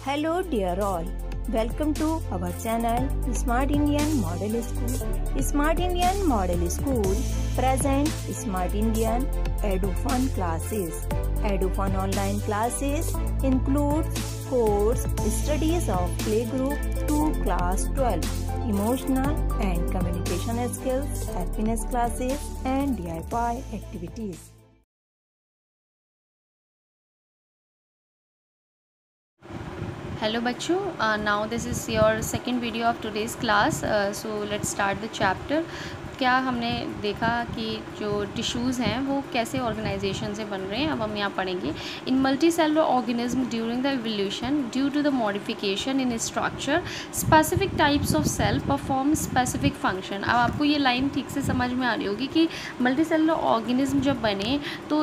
Hello dear all, welcome to our channel Smart Indian Model School. Smart Indian Model School present Smart Indian EduFun classes. EduFun online classes includes course studies of playgroup to class 12, emotional and communication skills, happiness classes and DIY activities. Hello बच्चों, now this is your second video of today's class. So let's start the chapter. क्या हमने देखा कि जो tissues हैं वो कैसे organisation से बन रहे हैं, अब हम यहाँ पढ़ेंगे. In multi cellular organism during the evolution due to the modification in structure specific types of cell perform specific function. अब आपको ये लाइन ठीक से समझ में आ रही होगी कि मल्टी सेलुलर ऑर्गेनिज्म जब बने तो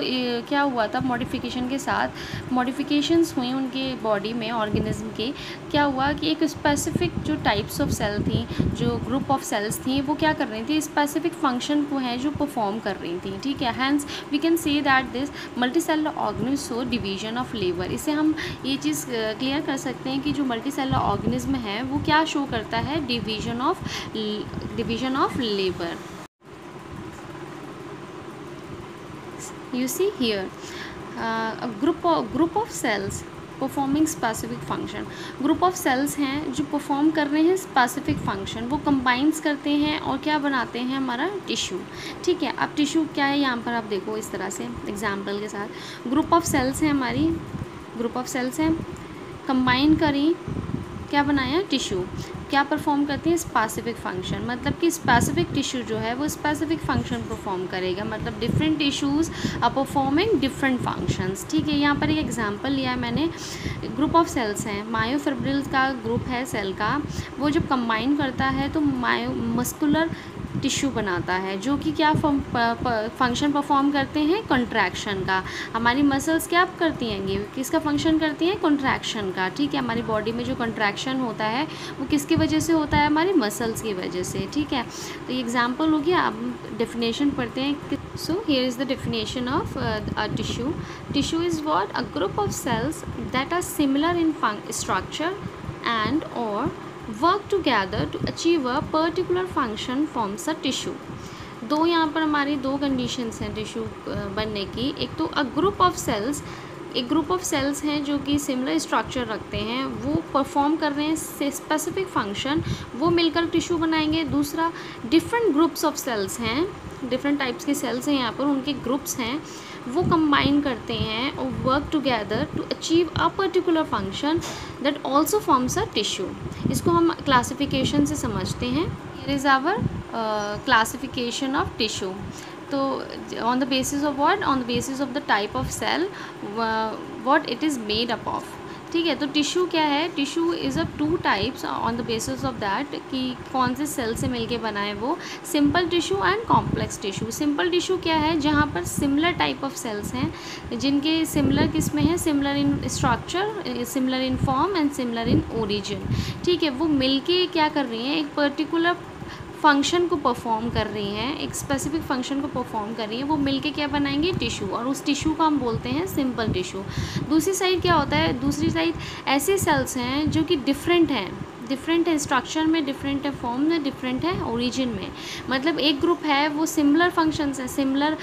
क्या हुआ था, मॉडिफिकेशन के साथ मॉडिफिकेशंस हुई उनके बॉडी में, ऑर्गेनिज्म के. क्या हुआ कि एक स्पेसिफिक जो टाइप्स ऑफ सेल थी, जो ग्रुप ऑफ सेल्स थी, वो क्या कर रही थी, स्पेसिफिक फंक्शन को है जो परफॉर्म कर रही थी. ठीक है, hence we can say that this multi cellular organism show division of labour. इससे हम ये चीज़ क्लियर कर सकते हैं कि जो मल्टी सेलुलर ऑर्गेनिज्म है वो क्या शो करता है, division of labour. You see here a group of cells performing specific function. Group of cells हैं जो परफॉर्म कर रहे हैं स्पेसिफिक फंक्शन, वो कंबाइंस करते हैं और क्या बनाते हैं, हमारा टिश्यू. ठीक है, अब टिश्यू क्या है यहाँ पर आप देखो इस तरह से एग्जांपल के साथ. ग्रुप ऑफ सेल्स हैं हमारी, ग्रुप ऑफ सेल्स हैं, कंबाइन करी, क्या बनाया, टिश्यू. क्या परफॉर्म करती है, स्पेसिफिक फंक्शन. मतलब कि स्पेसिफिक टिश्यू जो है वो स्पेसिफिक फंक्शन परफॉर्म करेगा. मतलब different tissues are performing different functions. ठीक है, यहाँ पर एक एग्जांपल लिया है मैंने. ग्रुप ऑफ सेल्स हैं, मायोफिब्रिल्स का ग्रुप है सेल का, वो जब कंबाइन करता है तो मस्कुलर टिश्यू बनाता है जो कि क्या फंक्शन परफॉर्म करते हैं, कंट्रैक्शन का. हमारी मसल्स क्या करती हैं, ये किसका फंक्शन करती हैं, कंट्रैक्शन का. ठीक है, हमारी बॉडी में जो कंट्रैक्शन होता है वो किसकी वजह से होता है, हमारी मसल्स की वजह से. ठीक है, तो ये एग्जांपल हो गया. अब डेफिनेशन पढ़ते हैं. So here is the definition of a tissue. Tissue is what, a group of cells that are similar in structure and और work together to achieve a particular function forms a tissue. दो यहाँ पर हमारी दो conditions हैं tissue बनने की. एक तो अ ग्रुप ऑफ सेल्स, एक ग्रुप ऑफ सेल्स हैं जो कि सिमिलर स्ट्रक्चर रखते हैं, वो परफॉर्म कर रहे हैं स्पेसिफिक फंक्शन, वो मिलकर टिश्यू बनाएंगे. दूसरा डिफरेंट ग्रुप्स ऑफ सेल्स हैं, डिफरेंट टाइप्स के सेल्स हैं यहाँ पर, उनके ग्रुप्स हैं, वो कंबाइन करते हैं और work together to achieve a particular function that also forms a tissue. इसको हम क्लासिफिकेशन से समझते हैं. Here is our classification of tissue. तो on the basis of what, on the basis of the type of cell what it is made up of. ठीक है, तो tissue क्या है, tissue is a two types on the basis of that कि कौन से cell से मिलके बना है वो, simple tissue and complex tissue. Simple tissue क्या है, जहाँ पर सिमिलर टाइप ऑफ सेल्स हैं जिनके सिमिलर किस में है, similar in structure, similar in form and similar in origin. ठीक है, वो मिलके क्या कर रही हैं, एक पर्टिकुलर फंक्शन को परफॉर्म कर रही हैं, एक स्पेसिफिक फंक्शन को परफॉर्म कर रही हैं, वो मिलके क्या बनाएंगे, टिश्यू. और उस टिश्यू को हम बोलते हैं सिंपल टिश्यू. दूसरी साइड क्या होता है, दूसरी साइड ऐसे सेल्स हैं जो कि डिफरेंट हैं, डिफरेंट है स्ट्रक्चर में, डिफरेंट है फॉर्म में, डिफरेंट है ओरिजिन में. मतलब एक ग्रुप है वो सिमिलर फंक्शंस है, सिमिलर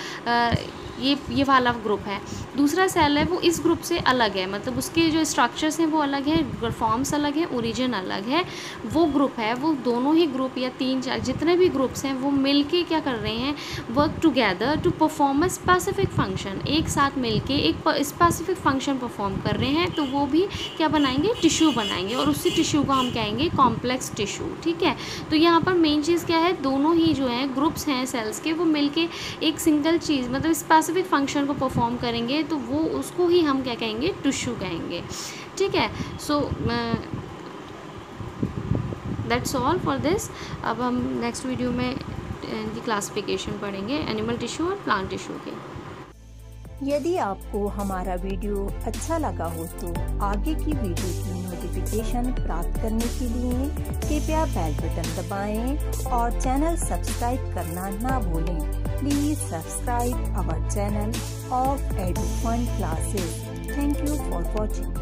ये वाला ग्रुप है. दूसरा सेल है वो इस ग्रुप से अलग है, मतलब उसके जो स्ट्रक्चर्स हैं वो अलग है, फॉर्म्स अलग है, ओरिजिन अलग है. वो ग्रुप है, वो दोनों ही ग्रुप या तीन चार जितने भी ग्रुप्स हैं वो मिलके क्या कर रहे हैं, work together to perform a specific function. एक साथ मिलके एक स्पेसिफिक फंक्शन परफॉर्म कर रहे हैं, तो वो भी क्या बनाएंगे, टिश्यू बनाएंगे. और उसी टिश्यू को हम कहेंगे कॉम्प्लेक्स टिश्यू. ठीक है, तो यहाँ पर मेन चीज़ क्या है, दोनों ही जो हैं ग्रुप्स हैं सेल्स के, वो मिलके एक सिंगल चीज़ मतलब स्पेसिफिक फंक्शन को परफॉर्म करेंगे, तो वो उसको ही हम क्या कहेंगे, टिश्यू कहेंगे. ठीक है, so that's all for this. अब हम नेक्स्ट वीडियो में इनकी क्लासिफिकेशन पढ़ेंगे, एनिमल टिश्यू और प्लांट टिश्यू के. यदि आपको हमारा वीडियो अच्छा लगा हो तो आगे की वीडियो की नोटिफिकेशन प्राप्त करने के लिए कृपया बेल बटन दबाएं और चैनल सब्सक्राइब करना ना भूलें. Please subscribe our channel of EduFun classes. Thank you for watching.